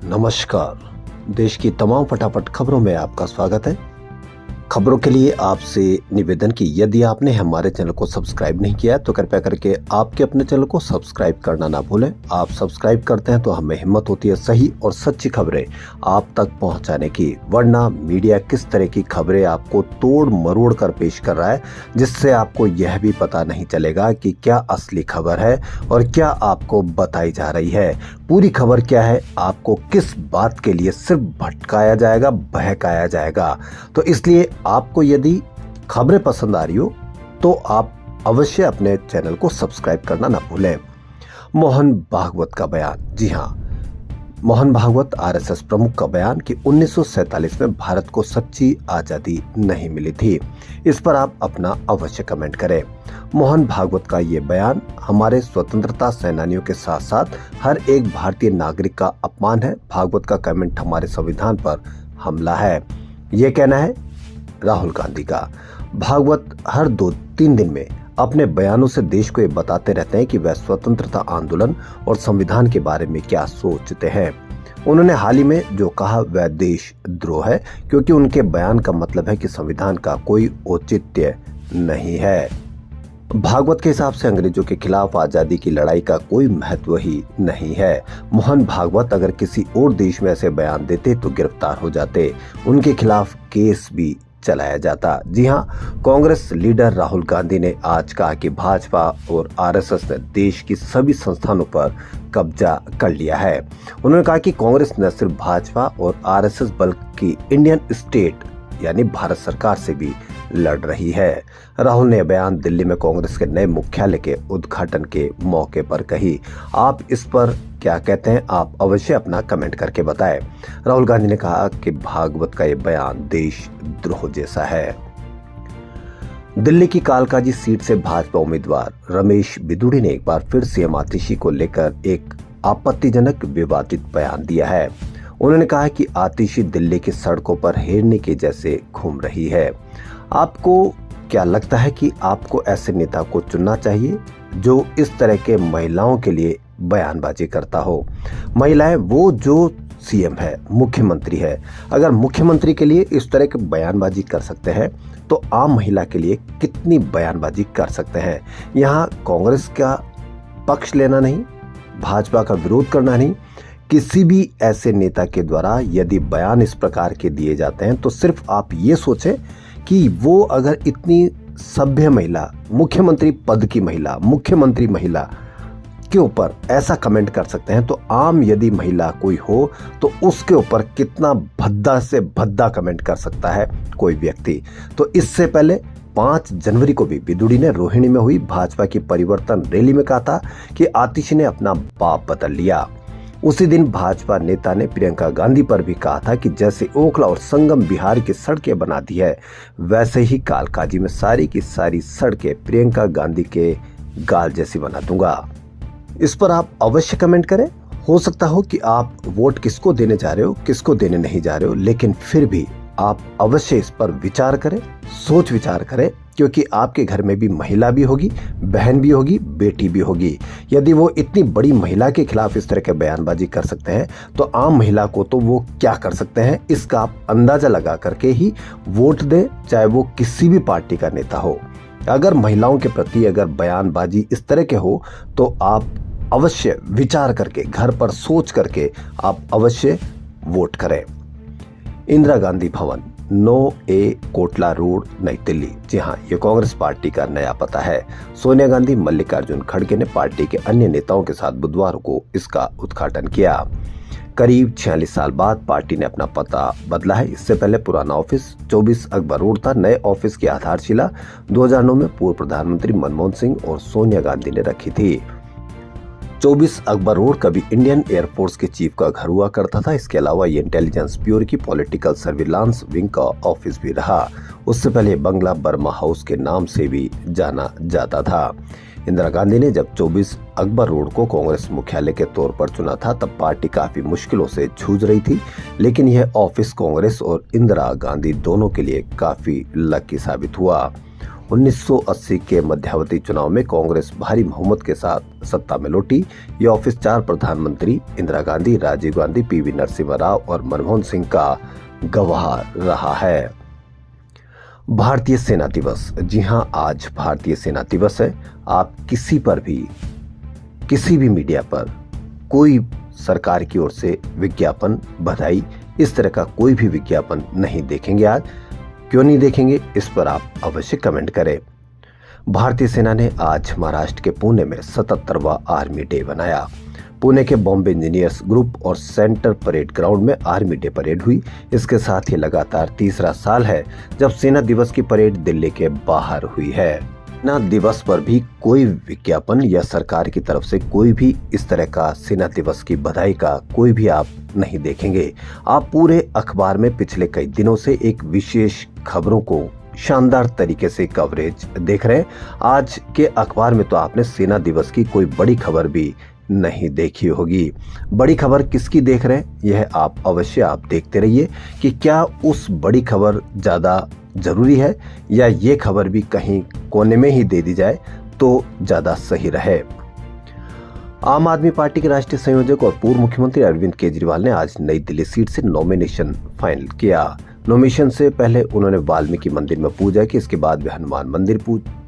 नमस्कार। देश की तमाम फटाफट खबरों में आपका स्वागत है। खबरों के लिए आपसे निवेदन कि यदि आपने हमारे चैनल को सब्सक्राइब नहीं किया है तो कृपया करके आपके अपने चैनल को सब्सक्राइब करना ना भूलें। आप सब्सक्राइब करते हैं तो हमें हिम्मत होती है सही और सच्ची खबरें आप तक पहुंचाने की, वरना मीडिया किस तरह की खबरें आपको तोड़ मरोड़ कर पेश कर रहा है, जिससे आपको यह भी पता नहीं चलेगा कि क्या असली खबर है और क्या आपको बताई जा रही है। पूरी खबर क्या है, आपको किस बात के लिए सिर्फ भटकाया जाएगा, बहकाया जाएगा। तो इसलिए आपको यदि खबरें पसंद आ रही हो तो आप अवश्य अपने चैनल को सब्सक्राइब करना ना भूलें। मोहन भागवत का बयान। जी हां, मोहन भागवत आरएसएस प्रमुख का बयान कि 1947 में भारत को सच्ची आजादी नहीं मिली थी। इस पर आप अपना अवश्य कमेंट करें। मोहन भागवत का ये बयान हमारे स्वतंत्रता सेनानियों के साथ साथ हर एक भारतीय नागरिक का अपमान है। भागवत का कमेंट हमारे संविधान पर हमला है, ये कहना है राहुल गांधी का। भागवत हर 2-3 दिन में अपने बयानों से देश को ये बताते रहते हैं कि वह स्वतंत्रता आंदोलन और संविधान के बारे में क्या सोचते हैं। उन्होंने हाल ही में जो कहा वह देशद्रोह है, क्योंकि उनके बयान का मतलब है कि संविधान का कोई औचित्य नहीं है। भागवत के हिसाब से अंग्रेजों के खिलाफ आजादी की लड़ाई का कोई महत्व ही नहीं है। मोहन भागवत अगर किसी और देश में ऐसे बयान देते तो गिरफ्तार हो जाते, उनके खिलाफ केस भी चलाया जाता। जी हां, कांग्रेस लीडर राहुल गांधी ने आज कहा कि भाजपा और आरएसएस ने देश की सभी संस्थानों पर कब्जा कर लिया है। उन्होंने कहा कि कांग्रेस न सिर्फ भाजपा और आरएसएस बल्कि इंडियन स्टेट यानी भारत सरकार से भी लड़ रही है। राहुल ने बयान दिल्ली में कांग्रेस के नए मुख्यालय के उद्घाटन के मौके पर कही। आप इस पर क्या कहते हैं, आप अवश्य अपना कमेंट करके बताएं। राहुल गांधी ने कहा कि भागवत का ये बयान देशद्रोह जैसा है। दिल्ली की कालकाजी सीट से भाजपा उम्मीदवार रमेश बिधूड़ी ने एक बार फिर सीएम आतिशी को लेकर एक आपत्तिजनक विवादित बयान दिया है। उन्होंने कहा कि आतिशी दिल्ली की सड़कों पर हिरनी के जैसे घूम रही है। आपको क्या लगता है कि आपको ऐसे नेता को चुनना चाहिए जो इस तरह के महिलाओं के लिए बयानबाजी करता हो? महिलाएं वो जो सीएम है, मुख्यमंत्री है, अगर मुख्यमंत्री के लिए इस तरह की बयानबाजी कर सकते हैं तो आम महिला के लिए कितनी बयानबाजी कर सकते हैं। यहाँ कांग्रेस का पक्ष लेना नहीं, भाजपा का विरोध करना नहीं, किसी भी ऐसे नेता के द्वारा यदि बयान इस प्रकार के दिए जाते हैं तो सिर्फ आप ये सोचें कि वो अगर इतनी सभ्य महिला, मुख्यमंत्री पद की महिला, मुख्यमंत्री महिला के ऊपर ऐसा कमेंट कर सकते हैं, तो आम यदि महिला कोई हो तो उसके ऊपर कितना भद्दा से भद्दा कमेंट कर सकता है कोई व्यक्ति। तो इससे पहले 5 जनवरी को भी बिधूड़ी ने रोहिणी में हुई भाजपा की परिवर्तन रैली में कहा था कि आतिशी ने अपना बाप बदल लिया। उसी दिन भाजपा नेता ने प्रियंका गांधी पर भी कहा था कि जैसे ओखला और संगम बिहार की सड़कें बना दी है, वैसे ही कालकाजी में सारी की सारी सड़कें प्रियंका गांधी के गाल जैसी बना दूंगा। इस पर आप अवश्य कमेंट करें। हो सकता हो कि आप वोट किसको देने जा रहे हो, किसको देने नहीं जा रहे हो, लेकिन फिर भी आप अवश्य इस पर विचार करें, सोच विचार करें, क्योंकि आपके घर में भी महिला भी होगी, बहन भी होगी, बेटी भी होगी। यदि वो इतनी बड़ी महिला के खिलाफ इस तरह के बयानबाजी कर सकते हैं तो आम महिला को तो वो क्या कर सकते हैं, इसका आप अंदाजा लगा करके ही वोट दें, चाहे वो किसी भी पार्टी का नेता हो। अगर महिलाओं के प्रति अगर बयानबाजी इस तरह के हो तो आप अवश्य विचार करके, घर पर सोच करके आप अवश्य वोट करें। इंदिरा गांधी भवन, 9A कोटला रोड, नई दिल्ली। जी हाँ, ये कांग्रेस पार्टी का नया पता है। सोनिया गांधी, मल्लिकार्जुन खड़गे ने पार्टी के अन्य नेताओं के साथ बुधवार को इसका उद्घाटन किया। करीब 46 साल बाद पार्टी ने अपना पता बदला है। इससे पहले पुराना ऑफिस 24 अकबर रोड था। नए ऑफिस की आधारशिला 2009 में पूर्व प्रधानमंत्री मनमोहन सिंह और सोनिया गांधी ने रखी थी। 24 अकबर रोड कभी इंडियन एयरफोर्स के चीफ का घर हुआ करता था। इसके अलावा ये इंटेलिजेंस ब्यूरो की पॉलिटिकल सर्विलांस विंग का ऑफिस भी रहा। उससे पहले बंगला बर्मा हाउस के नाम से भी जाना जाता था। इंदिरा गांधी ने जब 24 अकबर रोड को कांग्रेस मुख्यालय के तौर पर चुना था तब पार्टी काफी मुश्किलों से जूझ रही थी, लेकिन यह ऑफिस कांग्रेस और इंदिरा गांधी दोनों के लिए काफी लकी साबित हुआ। 1980 के मध्यावधि चुनाव में कांग्रेस भारी बहुमत के साथ सत्ता में लौटी। यह ऑफिस 4 प्रधानमंत्री इंदिरा गांधी, राजीव गांधी, पीवी नरसिम्हा राव और मनमोहन सिंह का गवाह रहा है। भारतीय सेना दिवस। जी हां, आज भारतीय सेना दिवस है। आप किसी पर भी, किसी भी मीडिया पर कोई सरकार की ओर से विज्ञापन, बधाई, इस तरह का कोई भी विज्ञापन नहीं देखेंगे। आज क्यों नहीं देखेंगे, इस पर आप अवश्य कमेंट करें। भारतीय सेना ने आज महाराष्ट्र के पुणे में 77वां आर्मी डे मनाया। पुणे के बॉम्बे इंजीनियर्स ग्रुप और सेंटर परेड ग्राउंड में आर्मी डे परेड हुई। इसके साथ ही लगातार तीसरा साल है जब सेना दिवस की परेड दिल्ली के बाहर हुई है। सेना दिवस पर भी कोई विज्ञापन या सरकार की तरफ से कोई भी इस तरह का सेना दिवस की बधाई का कोई भी आप नहीं देखेंगे। आप पूरे अखबार में पिछले कई दिनों से एक विशेष खबरों को शानदार तरीके से कवरेज देख रहे हैं। आज के अखबार में तो आपने सेना दिवस की कोई बड़ी खबर भी नहीं देखी होगी। बड़ी खबर किसकी देख रहे हैं, यह आप अवश्य देखते रहिए कि क्या उस बड़ी खबर ज्यादा जरूरी है या ये खबर भी कहीं कोने में ही दे दी जाए तो ज्यादा सही रहे। आम आदमी पार्टी के राष्ट्रीय संयोजक और पूर्व मुख्यमंत्री अरविंद केजरीवाल ने आज नई दिल्ली सीट से नॉमिनेशन फाइनल किया। नॉमिनेशन से पहले उन्होंने वाल्मीकि मंदिर में पूजा की। इसके बाद वे हनुमान मंदिर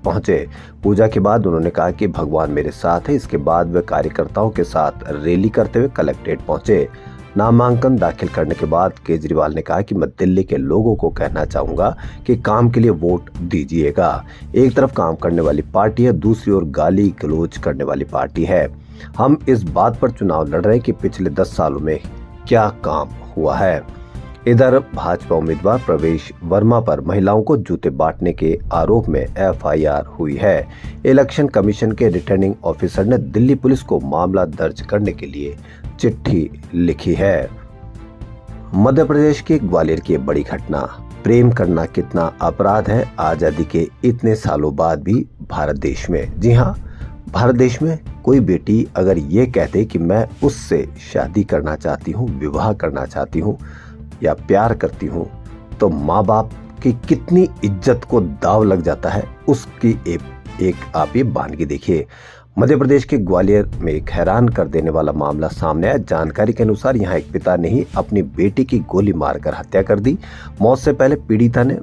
पहुंचे। पूजा के बाद उन्होंने कहा कि भगवान मेरे साथ है। इसके बाद वे कार्यकर्ताओं के साथ रैली करते हुए कलेक्ट्रेट पहुंचे। नामांकन दाखिल करने के बाद केजरीवाल ने कहा कि मैं दिल्ली के लोगों को कहना चाहूंगा कि काम के लिए वोट दीजिएगा। एक तरफ काम करने वाली पार्टी है, दूसरी ओर गाली गलौज करने वाली पार्टी है। हम इस बात पर चुनाव लड़ रहे हैं कि पिछले 10 सालों में क्या काम हुआ है। इधर भाजपा उम्मीदवार प्रवेश वर्मा पर महिलाओं को जूते बांटने के आरोप में एफआईआर हुई है। इलेक्शन कमीशन के रिटर्निंग ऑफिसर ने दिल्ली पुलिस को मामला दर्ज करने के लिए चिट्ठी लिखी है। मध्य प्रदेश के ग्वालियर की बड़ी घटना। प्रेम करना कितना अपराध है आजादी के इतने सालों बाद भी भारत देश में। जी हाँ, भारत देश में कोई बेटी अगर ये कहते कि मैं उससे शादी करना चाहती हूँ, विवाह करना चाहती हूँ या प्यार करती हूँ, तो माँ बाप की कितनी इज्जत को दाव लग जाता है, उसकी एक आप ये बानगी देखिए। मध्य प्रदेश के ग्वालियर में एक हैरान कर देने वाला मामला सामने आया। जानकारी के अनुसार यहाँ एक पिता ने ही अपनी बेटी की गोली मारकर हत्या कर दी। मौत से पहले पीड़िता ने,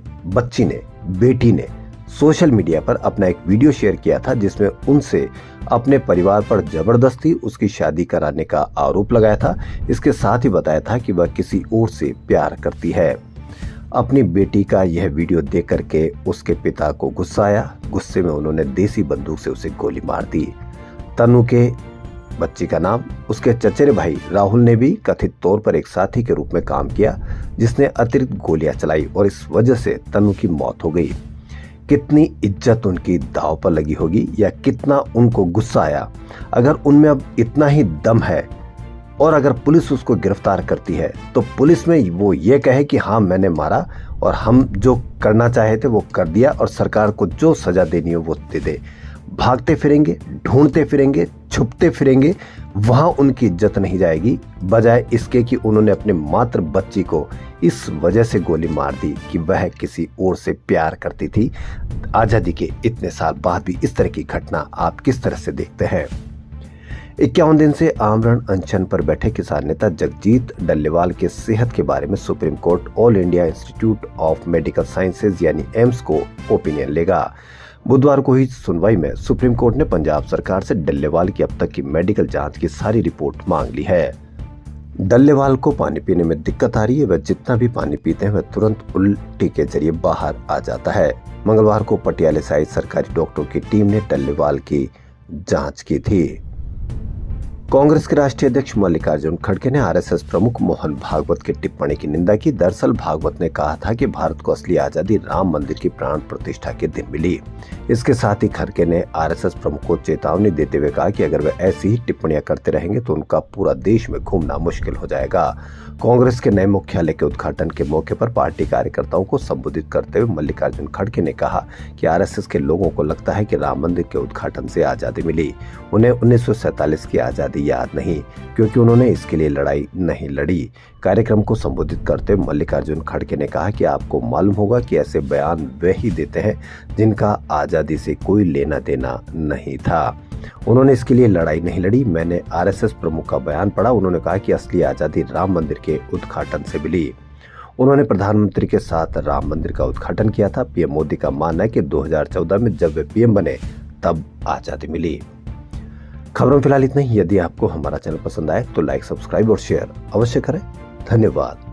बेटी ने सोशल मीडिया पर अपना एक वीडियो शेयर किया था जिसमें उनसे अपने परिवार पर जबरदस्ती उसकी शादी कराने का आरोप लगाया था। इसके साथ ही बताया था कि वह किसी और से प्यार करती है। अपनी बेटी का यह वीडियो देख करके उसके पिता को गुस्सा आया। गुस्से में उन्होंने देसी बंदूक से उसे गोली मार दी। तनु के बच्ची का नाम उसके चचेरे भाई राहुल ने भी कथित तौर पर एक साथी के रूप में काम किया जिसने अतिरिक्त गोलियां चलाई और इस वजह से तनु की मौत हो गई। कितनी इज्जत उनकी दांव पर लगी होगी या कितना उनको गुस्सा आया। अगर उनमें अब इतना ही दम है और अगर पुलिस उसको गिरफ्तार करती है तो पुलिस में वो ये कहे कि हाँ मैंने मारा और हम जो करना चाहे थे वो कर दिया और सरकार को जो सजा देनी हो वो दे दे। भागते फिरेंगे, ढूंढते फिरेंगे, छुपते फिरेंगे, वहां उनकी इज्जत नहीं जाएगी, बजाय इसके कि उन्होंने अपने मात्र बच्ची को इस वजह से गोली मार दी कि वह किसी और से प्यार करती थी। आजादी के इतने साल बाद भी इस तरह की घटना आप किस तरह से देखते हैं। 51 दिन से आमरण अनशन पर बैठे किसान नेता जगजीत डल्लेवाल के सेहत के बारे में supreme court all India institute of medical sciences यानी एम्स को ओपिनियन लेगा। बुधवार को हुई सुनवाई में सुप्रीम कोर्ट ने पंजाब सरकार से डल्लेवाल की अब तक की मेडिकल जांच की सारी रिपोर्ट मांग ली है। डल्लेवाल को पानी पीने में दिक्कत आ रही है। वह जितना भी पानी पीते हैं वह तुरंत उल्टी के जरिए बाहर आ जाता है। मंगलवार को पटियाला से आई सरकारी डॉक्टरों की टीम ने डल्लेवाल की जांच की थी। कांग्रेस के राष्ट्रीय अध्यक्ष मल्लिकार्जुन खड़गे ने आरएसएस प्रमुख मोहन भागवत की टिप्पणी की निंदा की। दरअसल भागवत ने कहा था कि भारत को असली आजादी राम मंदिर की प्राण प्रतिष्ठा के दिन मिली। इसके साथ ही खड़गे ने आरएसएस प्रमुख को चेतावनी देते हुए कहा कि अगर वे ऐसी ही टिप्पणियां करते रहेंगे तो उनका पूरा देश में घूमना मुश्किल हो जाएगा। कांग्रेस के नए मुख्यालय के उद्घाटन के मौके पर पार्टी कार्यकर्ताओं को संबोधित करते हुए मल्लिकार्जुन खड़गे ने कहा कि आरएसएस के लोगों को लगता है कि राम मंदिर के उद्घाटन से आजादी मिली। उन्हें 1947 की आजादी याद नहीं, क्योंकि उन्होंने इसके लिए लड़ाई नहीं लड़ी। कार्यक्रम को संबोधित करते हुए मल्लिकार्जुन खड़गे ने कहा कि आपको मालूम होगा कि ऐसे बयान वे ही देते हैं जिनका आजादी से कोई लेना देना नहीं था। उन्होंने इसके लिए लड़ाई नहीं लड़ी। मैंने आरएसएस प्रमुख का बयान पढ़ा। उन्होंने कहा कि असली आजादी राम मंदिर के उद्घाटन से मिली। उन्होंने प्रधानमंत्री के साथ राम मंदिर का उद्घाटन किया था। पीएम मोदी का मानना है कि 2014 में जब वे पीएम बने तब आजादी मिली। खबरों में फिलहाल इतना ही। यदि आपको हमारा चैनल पसंद आए तो लाइक, सब्सक्राइब और शेयर अवश्य करें। धन्यवाद।